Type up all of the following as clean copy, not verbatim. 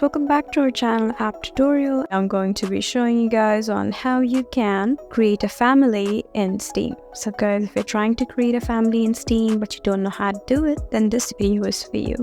guys, welcome back to our channel app tutorial. I'm going to be showing you guys on how you can create a family in Steam. So guys, if you're trying to create a family in Steam but you don't know how to do it, then this video is for you.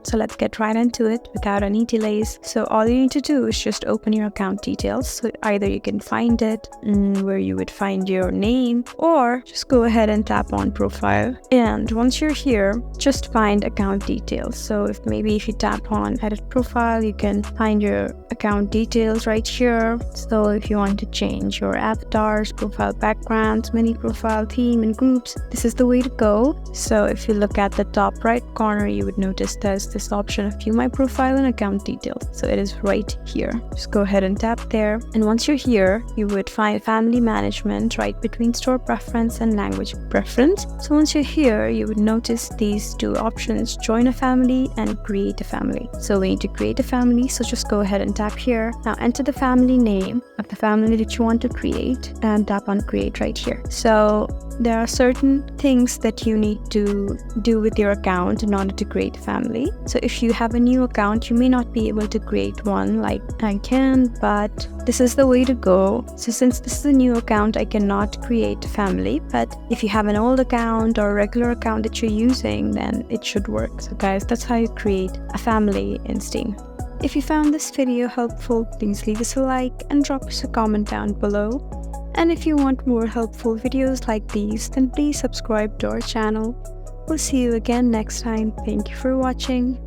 So let's get right into it without any delays. So all you need to do is just open your account details. So either you can find it where you would find your name, or just go ahead and tap on profile. And once you're here, just find account details. So if you tap on edit profile, you can find your account details right here. So if you want to change your avatars, profile backgrounds, mini profile, theme, and groups, this is the way to go. So if you look at the top right corner, you would notice there's this option of view my profile and account details. So it is right here. Just go ahead and tap there. And once you're here, you would find family management right between store preference and language preference. So once you're here, you would notice these two options, join a family and create a family. So we need to create a family. So just go ahead and tap here. Now enter the family name of the family that you want to create and tap on create right here. So there are certain things that you need to do with your account in order to create a family. So if you have a new account, you may not be able to create one like I can, but this is the way to go. So since this is a new account, I cannot create a family, but if you have an old account or a regular account that you're using, then it should work. So guys, that's how you create a family in Steam. If you found this video helpful, please leave us a like and drop us a comment down below. And if you want more helpful videos like these, then please subscribe to our channel. We'll see you again next time. Thank you for watching.